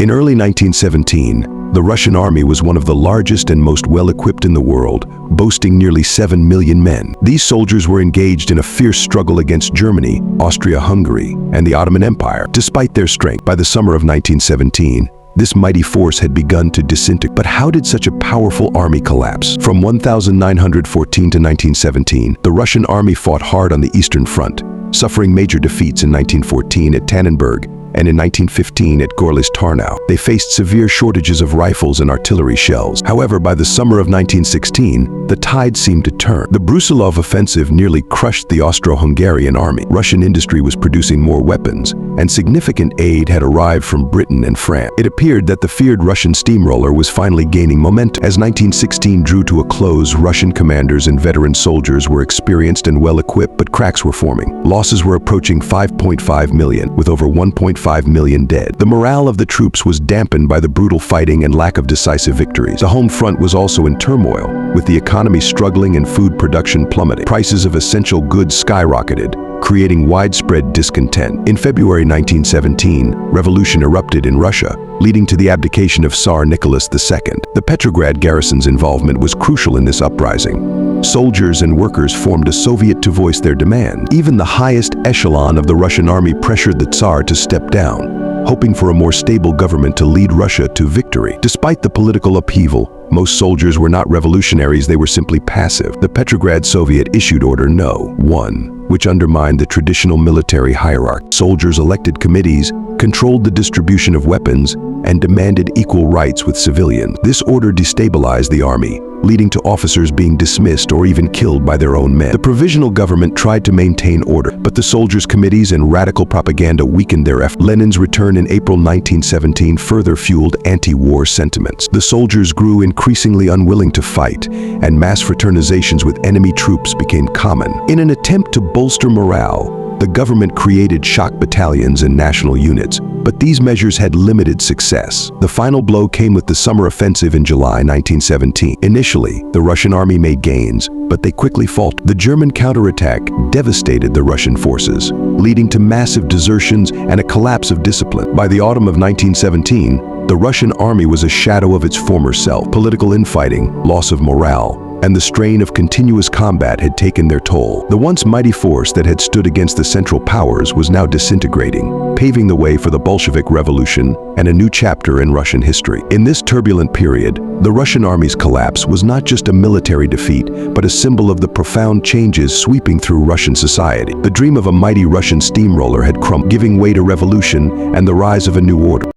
In early 1917, the Russian army was one of the largest and most well-equipped in the world, boasting nearly 7 million men. These soldiers were engaged in a fierce struggle against Germany, Austria-Hungary, and the Ottoman Empire. Despite their strength, by the summer of 1917, this mighty force had begun to disintegrate. But how did such a powerful army collapse? From 1914 to 1917, the Russian army fought hard on the Eastern Front, suffering major defeats in 1914 at Tannenberg and in 1915 at Gorlice-Tarnow. They faced severe shortages of rifles and artillery shells. However, by the summer of 1916, the tide seemed to turn. The Brusilov offensive nearly crushed the Austro-Hungarian army. Russian industry was producing more weapons, and significant aid had arrived from Britain and France. It appeared that the feared Russian steamroller was finally gaining momentum. As 1916 drew to a close, Russian commanders and veteran soldiers were experienced and well-equipped, but cracks were forming. Losses were approaching 5.5 million, with over 1.5 million dead. The morale of the troops was dampened by the brutal fighting and lack of decisive victories. The home front was also in turmoil, with the economy struggling and food production plummeting. Prices of essential goods skyrocketed, creating widespread discontent. In February 1917, revolution erupted in Russia, leading to the abdication of Tsar Nicholas II. The Petrograd garrison's involvement was crucial in this uprising. Soldiers and workers formed a Soviet to voice their demand. Even the highest echelon of the Russian army pressured the Tsar to step down, hoping for a more stable government to lead Russia to victory. Despite the political upheaval, most soldiers were not revolutionaries, they were simply passive. The Petrograd Soviet issued Order No. 1, which undermined the traditional military hierarchy. Soldiers elected committees, controlled the distribution of weapons, and demanded equal rights with civilians. This order destabilized the army, leading to officers being dismissed or even killed by their own men. The provisional government tried to maintain order, but the soldiers' committees and radical propaganda weakened their efforts. Lenin's return in April 1917 further fueled anti-war sentiments. The soldiers grew increasingly unwilling to fight, and mass fraternizations with enemy troops became common. In an attempt to bolster morale, the government created shock battalions and national units, but these measures had limited success. The final blow came with the summer offensive in July 1917. Initially, the Russian army made gains, but they quickly faltered. The German counterattack devastated the Russian forces, leading to massive desertions and a collapse of discipline. By the autumn of 1917, the Russian army was a shadow of its former self. Political infighting, loss of morale, and the strain of continuous combat had taken their toll. The once mighty force that had stood against the Central Powers was now disintegrating, paving the way for the Bolshevik Revolution and a new chapter in Russian history. In this turbulent period, the Russian army's collapse was not just a military defeat, but a symbol of the profound changes sweeping through Russian society. The dream of a mighty Russian steamroller had crumbled, giving way to revolution and the rise of a new order.